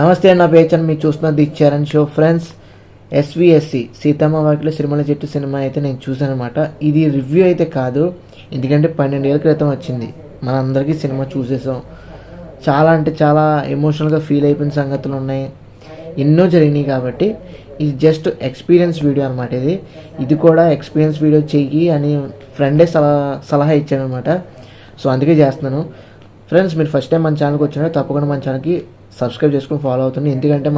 నమస్తే, నా పేచన్ మీరు చూస్తున్న the Charan show. Friends, SVSC Seethamma Vakitlo Sirimalle చెట్టు సినిమా అయితే నేను చూసాను అనమాట. ఇది రివ్యూ అయితే కాదు, ఎందుకంటే 12 ఏళ్ళ క్రితం వచ్చింది. మనందరికీ సినిమా చూసేసాం. చాలా అంటే చాలా ఎమోషనల్గా ఫీల్ అయిపోయిన సంగతులు ఉన్నాయి, ఎన్నో జరిగినాయి. కాబట్టి ఇది జస్ట్ ఎక్స్పీరియన్స్ వీడియో అనమాట. ఇది కూడా ఎక్స్పీరియన్స్ వీడియో చెయ్యి అని ఫ్రెండే సలహా ఇచ్చాను అనమాట. సో అందుకే చేస్తున్నాను. ఫ్రెండ్స్, మీరు ఫస్ట్ టైం మన ఛానల్కి వచ్చినట్టు తప్పకుండా మన ఛానల్కి సబ్స్క్రైబ్ చేసుకుని ఫాలో అవుతుంది. ఎందుకంటే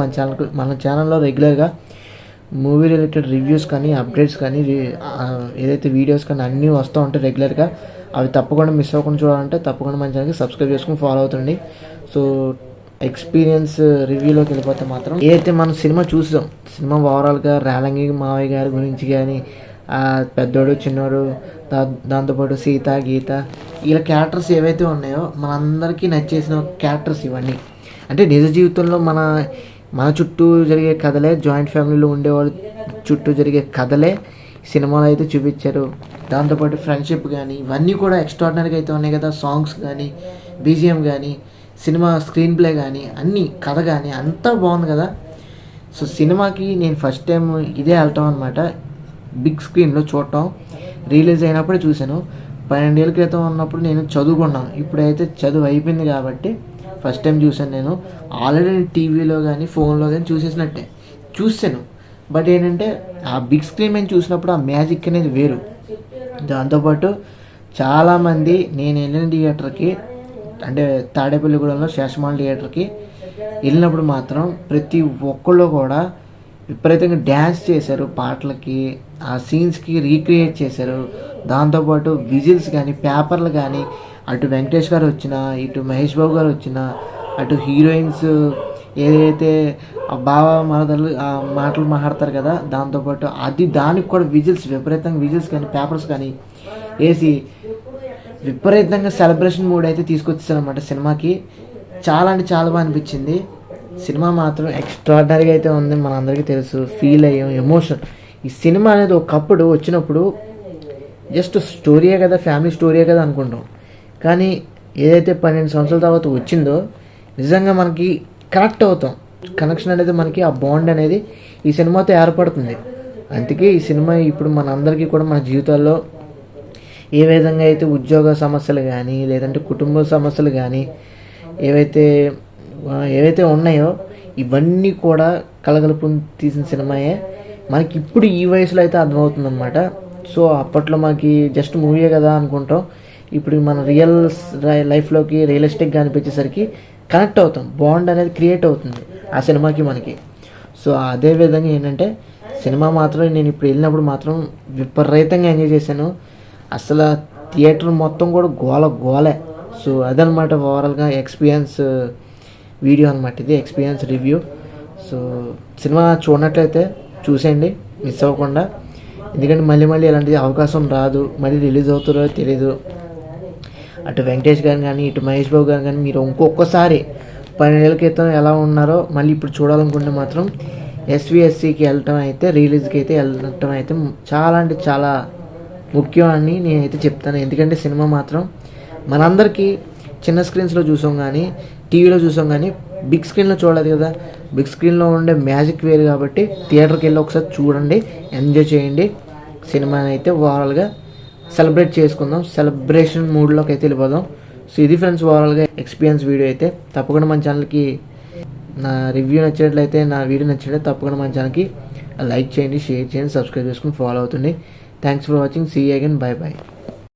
మన ఛానల్లో రెగ్యులర్గా మూవీ రిలేటెడ్ రివ్యూస్ కానీ, అప్డేట్స్ కానీ, ఏదైతే వీడియోస్ కానీ అన్నీ వస్తూ ఉంటాయి రెగ్యులర్గా. అవి తప్పకుండా మిస్ అవ్వకుండా చూడాలంటే తప్పకుండా మన ఛానల్కి సబ్స్క్రైబ్ చేసుకుని ఫాలో అవుతుంది. సో ఎక్స్పీరియన్స్ రివ్యూలోకి వెళ్ళిపోతే మాత్రం ఏదైతే మనం సినిమా చూసాం, సినిమా ఓవరాల్గా రేలంగి మావయ్య గారి గురించి కానీ, పెద్దోడు చిన్నోడు, దాంతోపాటు సీత గీత, వీళ్ళ క్యారెక్టర్స్ ఏవైతే ఉన్నాయో మనందరికీ నచ్చేసిన క్యారెక్టర్స్ ఇవన్నీ. అంటే నిజ జీవితంలో మన చుట్టూ జరిగే కథలే, జాయింట్ ఫ్యామిలీలో ఉండేవాళ్ళు చుట్టూ జరిగే కథలే సినిమాలో అయితే చూపించారు. దాంతోపాటు ఫ్రెండ్షిప్ కానీ ఇవన్నీ కూడా ఎక్స్ట్రాడినరీగా అయితే ఉన్నాయి కదా. సాంగ్స్ కానీ, బీజిఎం కానీ, సినిమా స్క్రీన్ ప్లే కానీ, అన్నీ కథ కానీ అంతా బాగుంది కదా. సో సినిమాకి నేను ఫస్ట్ టైం ఇదే వెళ్తాం అనమాట, బిగ్ స్క్రీన్లో చూడటం. రిలీజ్ అయినప్పుడే చూశాను. 12 ఏళ్ళ క్రితం ఉన్నప్పుడు నేను చదువుకున్నాను. ఇప్పుడైతే చదువు అయిపోయింది కాబట్టి ఫస్ట్ టైం చూశాను. నేను ఆల్రెడీ టీవీలో కానీ ఫోన్లో కానీ చూసాను. బట్ ఏంటంటే ఆ బిగ్ స్క్రీన్ మీద చూసినప్పుడు ఆ మ్యాజిక్ అనేది వేరు. దాంతోపాటు చాలామంది నేను వెళ్ళిన థియేటర్కి, అంటే తాడేపల్లిగూడెంలో శేషమాల్ థియేటర్కి వెళ్ళినప్పుడు మాత్రం ప్రతి ఒక్కళ్ళు కూడా విపరీతంగా డ్యాన్స్ చేశారు పాటలకి, ఆ సీన్స్కి రీక్రియేట్ చేశారు. దాంతోపాటు విజిల్స్ కానీ, పేపర్లు కానీ, అటు వెంకటేష్ గారు వచ్చినా, ఇటు మహేష్ బాబు గారు వచ్చినా, అటు హీరోయిన్స్ ఏదైతే బావ మరదలు మాటలు మాట్లాడతారు కదా, దాంతోపాటు దానికి కూడా విపరీతంగా విజిల్స్ కానీ, పేపర్స్ కానీ వేసి విపరీతంగా సెలబ్రేషన్ మూడ్ అయితే తీసుకొచ్చేసారు అనమాట సినిమాకి. చాలా అంటే చాలా బాగా అనిపించింది. సినిమా మాత్రం ఎక్స్ట్రాడినరీగా అయితే ఉంది, మనందరికీ తెలుసు. ఫీల్ అయ్యాం, ఎమోషన్. ఈ సినిమా అనేది ఒకప్పుడు వచ్చినప్పుడు జస్ట్ స్టోరీయే కదా, ఫ్యామిలీ స్టోరీయే కదా అనుకుంటాం. కానీ ఏదైతే 12 సంవత్సరాల తర్వాత వచ్చిందో నిజంగా మనకి కనెక్ట్ అవుతాం. కనెక్షన్ అనేది మనకి, ఆ బాండ్ అనేది ఈ సినిమాతో ఏర్పడుతుంది. అందుకే ఈ సినిమా ఇప్పుడు మనందరికీ కూడా మన జీవితాల్లో ఏ విధంగా అయితే ఉద్యోగ సమస్యలు కానీ, లేదంటే కుటుంబ సమస్యలు కానీ ఏవైతే ఉన్నాయో ఇవన్నీ కూడా కలగలుపుని తీసిన సినిమాయే. మనకి ఇప్పుడు ఈ వయసులో అయితే అర్థమవుతుంది అనమాట. సో అప్పట్లో మనకి జస్ట్ మూవీయే కదా అనుకుంటాం. ఇప్పుడు మన రియల్ లైఫ్లోకి రియలిస్టిక్గా అనిపించేసరికి కనెక్ట్ అవుతాం. బాండ్ అనేది క్రియేట్ అవుతుంది ఆ సినిమాకి మనకి. సో అదే విధంగా ఏంటంటే సినిమా మాత్రం నేను ఇప్పుడు వెళ్ళినప్పుడు మాత్రం విపరీతంగా ఎంజాయ్ చేశాను. అసలు థియేటర్ మొత్తం కూడా గోలే. సో అదనమాట ఓవరాల్గా ఎక్స్పీరియన్స్ వీడియో అనమాట, ఇది ఎక్స్పీరియన్స్ రివ్యూ. సో సినిమా చూడనట్లయితే చూసేయండి మిస్ అవ్వకుండా. ఎందుకంటే మళ్ళీ ఇలాంటి అవకాశం రాదు, మళ్ళీ రిలీజ్ అవుతారో తెలీదు. అటు వెంకటేష్ గారు కానీ, ఇటు మహేష్ బాబు గారు కానీ మీరు ఇంకొకసారి 12 ఏళ్ళ క్రితం ఎలా ఉన్నారో మళ్ళీ ఇప్పుడు చూడాలనుకుంటే మాత్రం ఎస్విఎస్సికి వెళ్ళటం అయితే, రిలీజ్కి అయితే వెళ్ళటం అయితే చాలా అంటే చాలా ముఖ్యం అని నేనైతే చెప్తాను. ఎందుకంటే సినిమా మాత్రం మనందరికీ చిన్న స్క్రీన్స్లో చూసాం కానీ, టీవీలో చూసాం కానీ, బిగ్ స్క్రీన్లో చూడలేదు కదా. బిగ్ స్క్రీన్లో ఉండే మ్యాజిక్ వేరు కాబట్టి థియేటర్కి వెళ్ళి ఒకసారి చూడండి, ఎంజాయ్ చేయండి. సినిమాని అయితే ఓవరాల్గా సెలబ్రేట్ చేసుకుందాం, సెలబ్రేషన్ మూడ్లోకి అయితే వెళ్ళిపోదాం. సో ఇది ఫ్రెండ్స్ ఓవరాల్గా ఎక్స్పీరియన్స్ వీడియో అయితే. తప్పకుండా మన ఛానల్కి నా రివ్యూ నచ్చినట్లయితే, నా వీడియో నచ్చినట్లయితే తప్పకుండా మన ఛానల్కి లైక్ చేయండి, షేర్ చేయండి, సబ్స్క్రైబ్ చేసుకుని ఫాలో అవుతుంది. Thanks for watching. See you again. By.